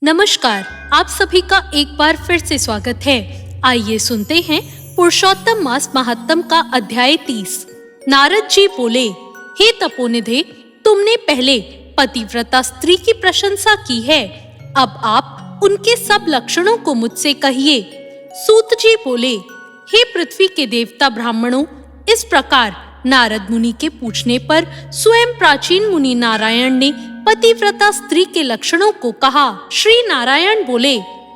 नमस्कार, आप सभी का एक बार फिर से स्वागत है। आइए सुनते हैं पुरुषोत्तम मास महात्म का अध्याय 30। नारद जी बोले, हे तपोनिधे, तुमने पहले पतिव्रता स्त्री की प्रशंसा की है, अब आप उनके सब लक्षणों को मुझसे कहिए। सूत जी बोले, हे पृथ्वी के देवता ब्राह्मणों, इस प्रकार नारद मुनि के पूछने पर स्वयं प्राचीन मुनि नारायण ने पतिव्रता स्त्री के लक्षणों को कहा। श्री नारायण बोले,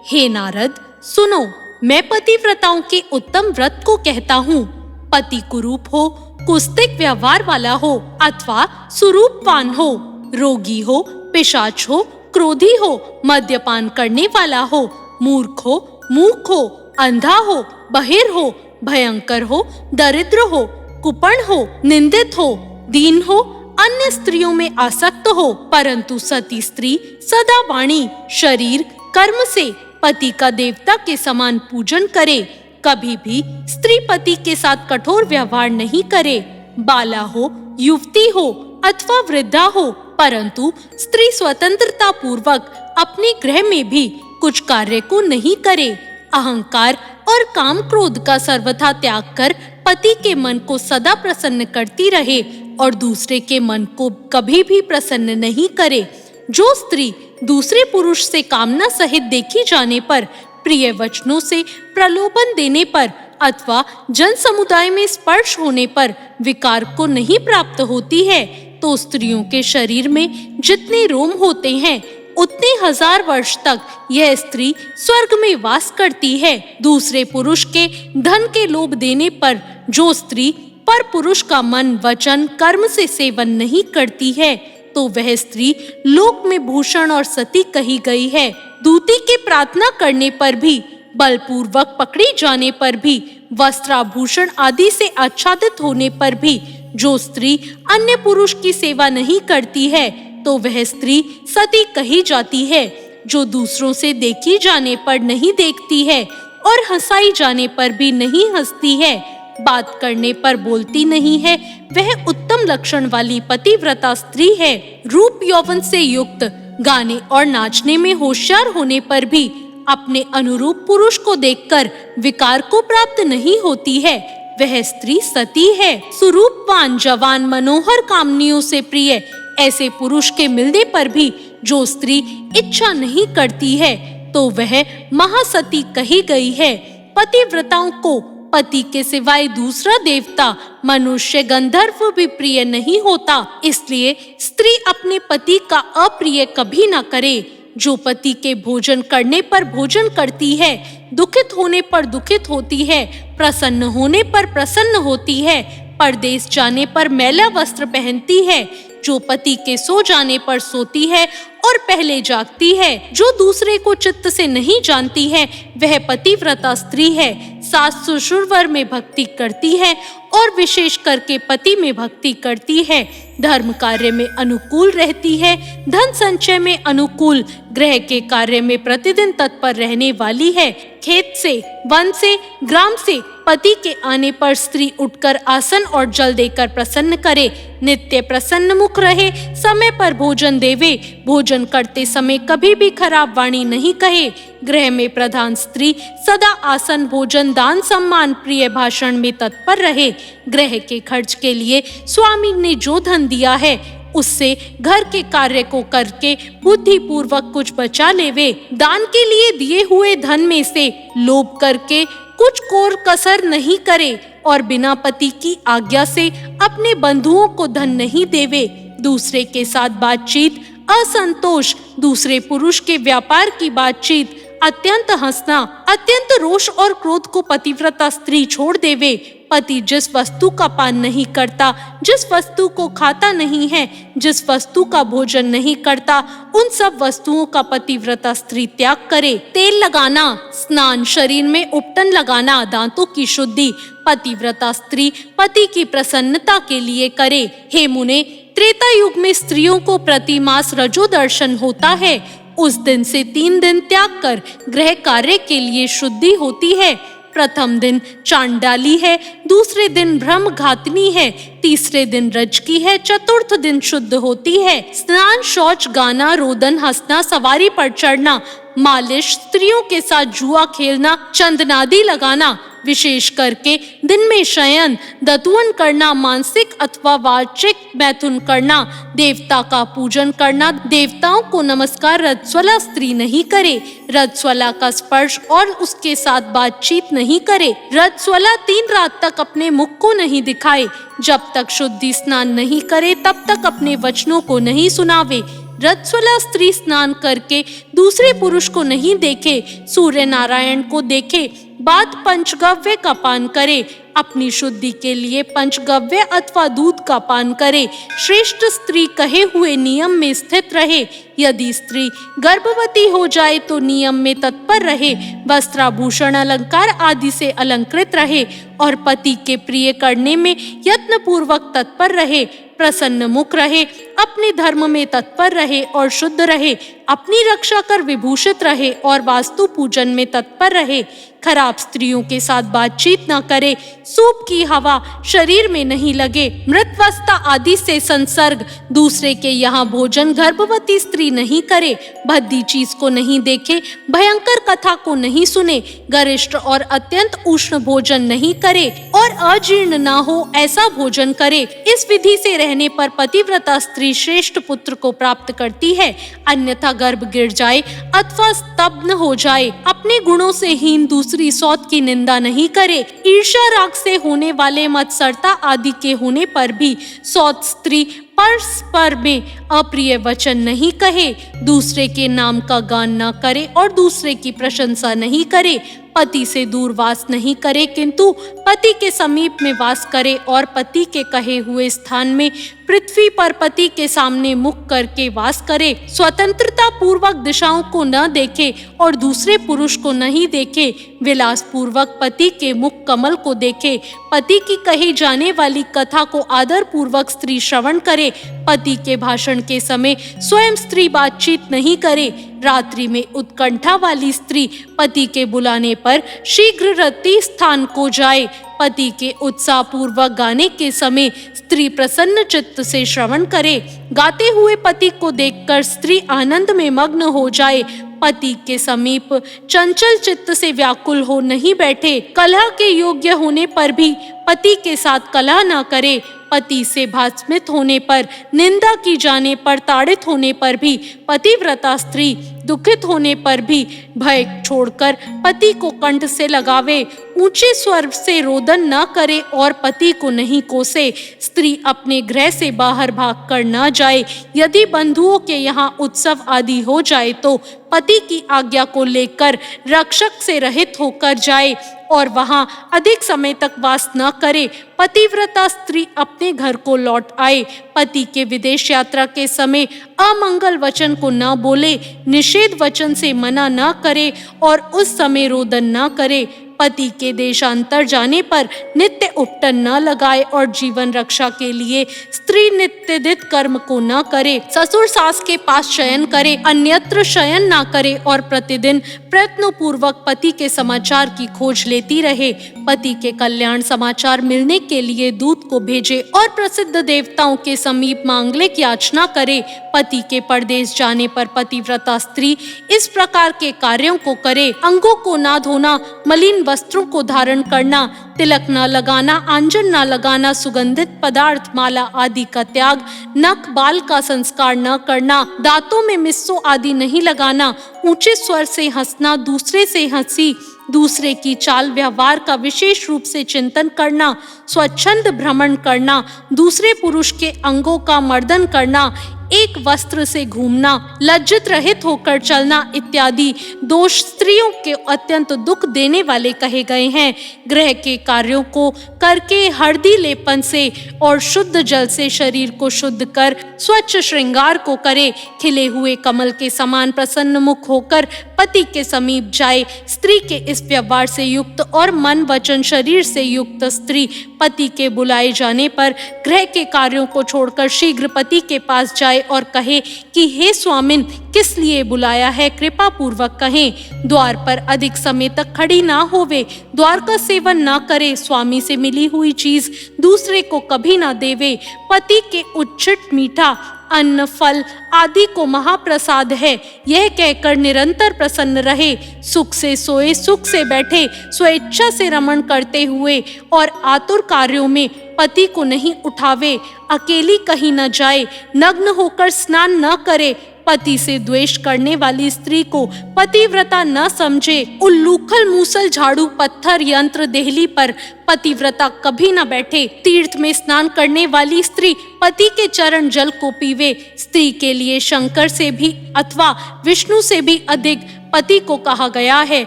हे नारद, सुनो, मैं पतिव्रताओं के उत्तम व्रत को कहता हूँ। पति कुरूप हो, कुस्तिक व्यवहार वाला हो अथवा सुरूपवान हो, रोगी हो, पिशाच हो, क्रोधी हो, मद्यपान करने वाला हो, मूर्ख हो, मूक हो, अंधा हो, बहिर हो, भयंकर हो, दरिद्र हो, कुपण हो, निंदित हो, दीन हो, अन्य स्त्रियों में आसक्त हो, परंतु सती स्त्री सदा वाणी, शरीर, कर्म से पति का देवता के समान पूजन करे, कभी भी स्त्री पति के साथ कठोर व्यवहार नहीं करे, बाला हो, युवती हो अथवा वृद्धा हो, परंतु स्त्री स्वतंत्रता पूर्वक अपने गृह में भी कुछ कार्य को नहीं करे, अहंकार और काम क्रोध का सर्वथा त्याग कर पति के मन को सदा प्रसन्न करती रहे और दूसरे के मन को कभी भी प्रसन्न नहीं करे। जो स्त्री दूसरे पुरुष से कामना सहित देखी जाने पर, प्रिय वचनों से प्रलोभन देने पर अथवा जन समुदाय में स्पर्श होने पर विकार को नहीं प्राप्त होती है, तो स्त्रियों के शरीर में जितने रोम होते हैं उतने 1000 वर्ष तक यह स्त्री स्वर्ग में वास करती है। दूसरे पुरुष के धन के लोभ देने पर जो स्त्री पर पुरुष का मन, वचन, कर्म से सेवन नहीं करती है, तो वह स्त्री लोक में भूषण और सती कही गई है। दूती के प्रार्थना करने पर भी, बलपूर्वक पकड़ी जाने पर भी, वस्त्राभूषण आदि से आच्छादित होने पर भी जो स्त्री अन्य पुरुष की सेवा नहीं करती है, तो वह स्त्री सती कही जाती है। जो दूसरों से देखी जाने पर नहीं देखती है और हंसाई जाने पर भी नहीं हंसती है, बात करने पर बोलती नहीं है, वह उत्तम लक्षण वाली पतिव्रता स्त्री है। रूप यौवन से युक्त, गाने और नाचने में होशियार होने पर भी अपने अनुरूप पुरुष को देखकर विकार को प्राप्त नहीं होती है, वह स्त्री सती है। सुरूपवान, जवान, मनोहर, कामनियों से प्रिय ऐसे पुरुष के मिलने पर भी जो स्त्री इच्छा नहीं करती है, तो वह महासती कही गई है। पतिव्रताओं को पति के सिवाय दूसरा देवता, मनुष्य, गंधर्व भी प्रिय नहीं होता, इसलिए स्त्री अपने पति का अप्रिय कभी न करे। जो पति के भोजन करने पर भोजन करती है, दुखित होने पर दुखित होती है, प्रसन्न होने पर प्रसन्न होती है, परदेश जाने पर मैला वस्त्र पहनती है, जो पति के सो जाने पर सोती है और पहले जागती है, जो दूसरे को चित्त से नहीं जानती है, वह पतिव्रता स्त्री है। सास ससुरवर में भक्ति करती है और विशेष करके पति में भक्ति करती है, धर्म कार्य में अनुकूल रहती है, धन संचय में अनुकूल, गृह के कार्य में प्रतिदिन तत्पर रहने वाली है। खेत से, वन से, ग्राम से पति के आने पर स्त्री उठकर आसन और जल देकर प्रसन्न करे, नित्य प्रसन्न मुख रहे, समय पर भोजन देवे, भोजन करते समय कभी भी खराब वाणी नहीं कहे, गृह में प्रधान स्त्री सदा आसन, भोजन, दान, सम्मान, प्रिय भाषण में तत्पर रहे, गृह के खर्च के लिए स्वामी ने जो धन दिया है उससे घर के कार्य को करके बुद्धि पूर्वक कुछ बचा लेवे, दान के लिए दिए हुए धन में से लोभ करके कुछ कोर कसर नहीं करे और बिना पति की आज्ञा से अपने बंधुओं को धन नहीं देवे, दूसरे के साथ बातचीत, असंतोष, दूसरे पुरुष के व्यापार की बातचीत, अत्यंत हंसना, अत्यंत रोष और क्रोध को पतिव्रता स्त्री छोड़ देवे। पति जिस वस्तु का पान नहीं करता, जिस वस्तु को खाता नहीं है, जिस वस्तु का भोजन नहीं करता, उन सब वस्तुओं का पतिव्रता स्त्री त्याग करे। तेल लगाना, स्नान, शरीर में उपटन लगाना, दांतों की शुद्धि पतिव्रता स्त्री पति की प्रसन्नता के लिए करे। हे मुने, त्रेता युग में स्त्रियों को प्रति मास रजो दर्शन होता है, उस दिन से 3 दिन त्याग कर गृह कार्य के लिए शुद्धि होती है। प्रथम दिन चांडाली है, दूसरे दिन ब्रह्मघातिनी है, तीसरे दिन रजकी है, चतुर्थ दिन शुद्ध होती है। स्नान, शौच, गाना, रोदन, हंसना, सवारी पर चढ़ना, मालिश, स्त्रियों के साथ जुआ खेलना, चंदनादि लगाना, विशेष करके दिन में शयन, दतुवन करना, मानसिक अथवा वाचिक मैथुन करना, देवता का पूजन करना, देवताओं को नमस्कार, रजस्वला स्त्री नहीं करे, रजस्वला का स्पर्श और उसके साथ बातचीत नहीं करे, रजस्वला 3 रात तक अपने मुख को नहीं दिखाए, जब तक शुद्धि स्नान नहीं करे तब तक अपने वचनों को नहीं सुनावे, रजस्वला स्त्री स्नान करके दूसरे पुरुष को नहीं देखे, सूर्य नारायण को देखे, बाद पंचगव्य का पान करे, अपनी शुद्धि के लिए पंचगव्य अथवा दूध का पान करे, श्रेष्ठ स्त्री कहे हुए नियम में स्थित रहे, यदि स्त्री गर्भवती हो जाए तो नियम में तत्पर रहे, वस्त्राभूषण अलंकार आदि से अलंकृत रहे और पति के प्रिय करने में यत्न पूर्वक तत्पर रहे, प्रसन्न मुख रहे, अपने धर्म में तत्पर रहे और शुद्ध रहे, अपनी रक्षा कर विभूषित रहे और वास्तु पूजन में तत्पर रहे, खराब स्त्रियों के साथ बातचीत न करे, सूप की हवा शरीर में नहीं लगे, मृतवस्था आदि से संसर्ग, दूसरे के यहाँ भोजन गर्भवती स्त्री नहीं करे, भद्दी चीज को नहीं देखे, भयंकर कथा को नहीं सुने, गरिष्ठ और अत्यंत उष्ण भोजन नहीं करे और अजीर्ण न हो ऐसा भोजन करे। इस विधि से रहने पर पतिव्रता स्त्री श्रेष्ठ पुत्र को प्राप्त करती है, अन्यथा गर्भ गिर जाए अथवा स्तब्ध हो जाए। अपने गुणों से हीन दूसरी सौत की निंदा नहीं करे, ईर्ष्या राग से होने वाले मत्सरता आदि के होने पर भी सौत स्त्री परस्पर में अप्रिय वचन नहीं कहे, दूसरे के नाम का गान न करे और दूसरे की प्रशंसा नहीं करे, पति से दूर वास नहीं करे किंतु पति के समीप में वास करे और पति के कहे हुए स्थान में पृथ्वी पर पति के सामने मुख करके वास करे, स्वतंत्रता पूर्वक दिशाओं को न देखे और दूसरे पुरुष को नहीं देखे, विलास पूर्वक पति के मुख कमल को देखे, पति की कही जाने वाली कथा को आदर पूर्वक स्त्री श्रवण करे, पति के भाषण के समय स्वयं स्त्री बातचीत नहीं करे, रात्रि में उत्कंठा वाली स्त्री पति के बुलाने पर शीघ्र रति स्थान को जाए, पति के उत्साह पूर्वक गाने के समय स्त्री प्रसन्न चित्त से श्रवण करे, गाते हुए पति को देखकर स्त्री आनंद में मग्न हो जाए, पति के समीप चंचल चित्त से व्याकुल हो नहीं बैठे, कलह के योग्य होने पर भी पति के साथ कलह न करे, पति से भास्मित होने पर, निंदा की जाने पर, ताड़ित होने पर भी, पतिव्रता स्त्री दुखित होने पर भी भय छोड़कर पति को कंठ से लगावे, ऊंचे स्वर से रोदन न करे और पति को नहीं कोसे, स्त्री अपने गृह से बाहर भाग कर न जाए, यदि बंधुओं के यहाँ उत्सव आदि हो जाए तो पति की आज्ञा को लेकर रक्षक से रहित होकर जाए और वहां अधिक समय तक वास न करे, पतिव्रता स्त्री अपने घर को लौट आए, पति के विदेश यात्रा के समय अमंगल वचन को न बोले, निषेध वचन से मना न करे और उस समय रोदन न करे, पति के देशांतर जाने पर नित्य उपटन न लगाए और जीवन रक्षा के लिए स्त्री नित्यदित कर्म को न करे, ससुर सास के पास शयन करे, अन्यत्र शयन न करे और प्रतिदिन प्रयत्न पूर्वक पति के समाचार की खोज लेती रहे, पति के कल्याण समाचार मिलने के लिए दूत को भेजे और प्रसिद्ध देवताओं के समीप मांगलिक याचना करे, पति के परदेश जाने पर पतिव्रता स्त्री इस प्रकार के कार्यों को करे, अंगों को ना धोना, मलिन वस्त्रों को धारण करना, तिलक न लगाना, आंजन न लगाना, सुगंधित पदार्थ माला आदि का त्याग, नख बाल का संस्कार न करना, दांतों में मिस्सों आदि नहीं लगाना, ऊंचे स्वर से हंसना, दूसरे से हंसी, दूसरे की चाल व्यवहार का विशेष रूप से चिंतन करना, स्वच्छंद भ्रमण करना, दूसरे पुरुष के अंगों का मर्दन करना, एक वस्त्र से घूमना, लज्जित रहित होकर चलना इत्यादि दोष स्त्रियों के अत्यंत दुख देने वाले कहे गए हैं। गृह के कार्यों को करके हल्दी लेपन से और शुद्ध जल से शरीर को शुद्ध कर स्वच्छ श्रृंगार को करे, खिले हुए कमल के समान प्रसन्न मुख होकर पति के समीप जाए। स्त्री के इस व्यवहार से युक्त और मन वचन शरीर से युक्त स्त्री पति के बुलाए जाने पर गृह के कार्यों को छोड़कर शीघ्र पति के पास जाए और कहे कि हे स्वामिन, किस लिए बुलाया है, कृपा पूर्वक कहें। रहे, द्वार पर अधिक समय तक खड़ी ना होवे, द्वार का सेवन ना करे, स्वामी से मिली हुई चीज दूसरे को कभी ना देवे, पति के उच्छिष्ट मीठा अन्न फल आदि को महाप्रसाद है, यह कहकर निरंतर प्रसन्न रहे, सुख से सोए सुख से बैठे, स्वेच्छा से रमण करते हुए और आतुर कार्यों में पति को नहीं उठावे, अकेली कहीं न जाए, नग्न होकर स्नान न करे, पति से द्वेष करने वाली स्त्री को पतिव्रता न समझे, उल्लूखल मूसल झाड़ू पत्थर यंत्र देहली पर पतिव्रता कभी न बैठे, तीर्थ में स्नान करने वाली स्त्री पति के चरण जल को पीवे, स्त्री के लिए शंकर से भी अथवा विष्णु से भी अधिक पति को कहा गया है।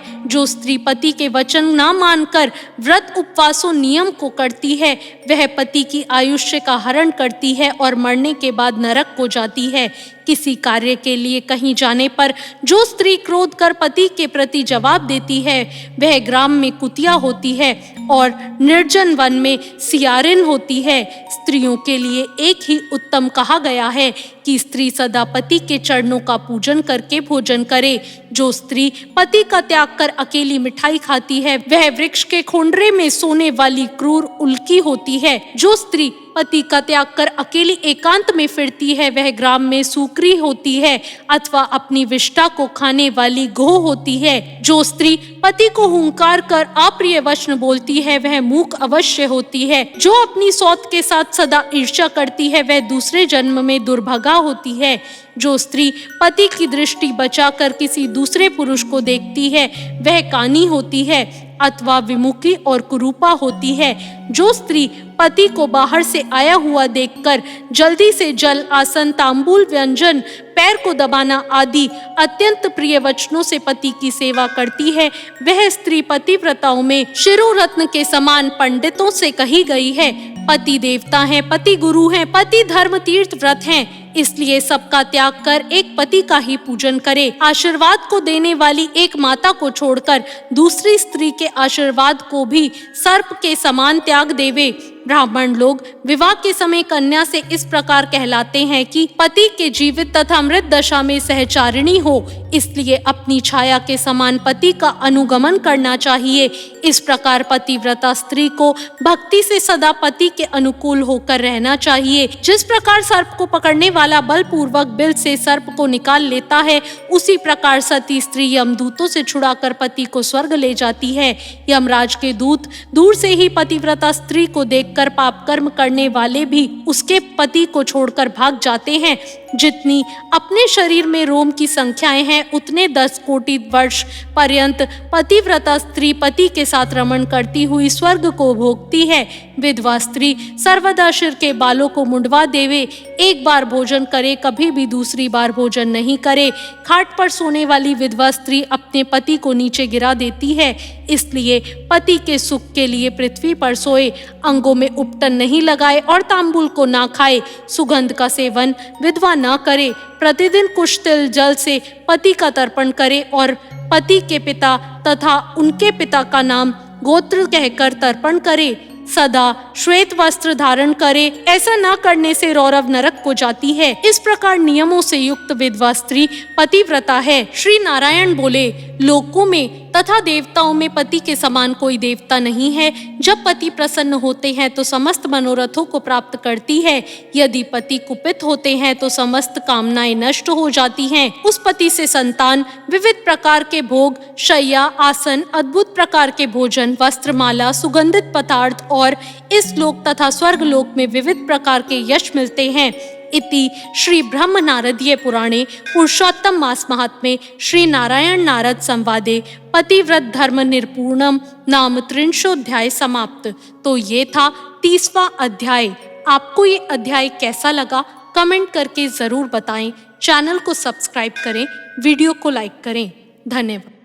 जो स्त्री पति के वचन न मानकर व्रत उपवासों नियम को करती है, वह पति की आयुष्य का हरण करती है और मरने के बाद नरक को जाती है। किसी कार्य के लिए कहीं जाने पर जो स्त्री क्रोध कर पति के प्रति जवाब देती है, वह ग्राम में कुतिया होती है और निर्जन वन में सियारिन होती है। स्त्रियों के लिए एक ही उत्तम कहा गया है कि स्त्री सदा पति के चरणों का पूजन करके भोजन करे। जो स्त्री पति का त्याग कर अकेली मिठाई खाती है, वह वृक्ष के खोंडरे में सोने वाली क्रूर उल्की होती है। जो स्त्री पति का त्याग कर अकेली एकांत में फिरती है, वह ग्राम में सूकरी होती है अथवा अपनी विष्ठा को खाने वाली गोह होती है। जो स्त्री पति को हुंकार कर अप्रिय वचन बोलती है, वह मूक अवश्य होती है। जो अपनी सौत के साथ सदा ईर्ष्या करती है, वह दूसरे जन्म में दुर्भागा होती है। जो स्त्री पति की दृष्टि बचाकर किसी दूसरे पुरुष को देखती है, वह कानी होती है अथवा विमुखी और कुरूपा होती है। जो स्त्री पति को बाहर से आया हुआ देखकर जल्दी से जल आसन तांबूल व्यंजन पैर को दबाना आदि अत्यंत प्रिय वचनों से पति की सेवा करती है, वह स्त्री पतिव्रताओं में शिरोरत्न के समान पंडितों से कही गई है। पति देवता हैं, पति गुरु हैं, पति धर्म तीर्थ व्रत हैं, इसलिए सबका त्याग कर एक पति का ही पूजन करे। आशीर्वाद को देने वाली एक माता को छोड़कर दूसरी स्त्री के आशीर्वाद को भी सर्प के समान त्याग देवे। ब्राह्मण लोग विवाह के समय कन्या से इस प्रकार कहलाते हैं कि पति के जीवित तथा मृत दशा में सहचारिणी हो, इसलिए अपनी छाया के समान पति का अनुगमन करना चाहिए। इस प्रकार पतिव्रता स्त्री को भक्ति से सदा पति के अनुकूल होकर रहना चाहिए। जिस प्रकार सर्प को पकड़ने वाला बलपूर्वक बिल से सर्प को निकाल लेता है, उसी प्रकार सती स्त्री यमदूतों से छुड़ाकर पति को स्वर्ग ले जाती है। यमराज के दूत दूर से ही पतिव्रता स्त्री को देखकर पाप कर्म करने वाले भी उसके पति को छोड़कर भाग जाते हैं। जितनी अपने शरीर में रोम की संख्याएं हैं, उतने 10 कोटि वर्ष पर्यंत पतिव्रता स्त्री पति के साथ रमण करती हुई स्वर्ग को भोगती है। विधवा स्त्री सर्वदा सिर के बालों को मुंडवा देवे, एक बार भोजन करे, कभी भी दूसरी बार भोजन नहीं करे। खाट पर सोने वाली विधवा स्त्री अपने पति को नीचे गिरा देती है, इसलिए पति के सुख के लिए पृथ्वी पर सोए, अंगों में उपटन नहीं लगाए और तांबूल को ना खाए, सुगंध का सेवन विधवा ना करे, प्रतिदिन कुछ तिल जल से पति का तर्पण करे और पति के पिता तथा उनके पिता का नाम गोत्र कहकर तर्पण करे, सदा श्वेत वस्त्र धारण करे। ऐसा न करने से रौरव नरक को जाती है। इस प्रकार नियमों से युक्त विधवा स्त्री पतिव्रता है। श्री नारायण बोले, लोकों में तथा देवताओं में पति के समान कोई देवता नहीं है। जब पति प्रसन्न होते हैं तो समस्त मनोरथों को प्राप्त करती है। यदि पति कुपित होते हैं तो समस्त कामनाएं नष्ट हो जाती हैं। उस पति से संतान, विविध प्रकार के भोग, शय्या, आसन, अद्भुत प्रकार के भोजन, वस्त्रमाला, सुगंधित पदार्थ और इस लोक तथा स्वर्ग लोक में विविध प्रकार के यश मिलते हैं। इति श्री ब्रह्म नारदीय पुराणे पुरुषोत्तम मास महात्म्ये श्री नारायण नारद संवादे पतिव्रत धर्म निर्पूर्णम नाम 300 समाप्त। तो ये था 30वां अध्याय। आपको ये अध्याय कैसा लगा कमेंट करके जरूर बताएं। चैनल को सब्सक्राइब करें, वीडियो को लाइक करें। धन्यवाद।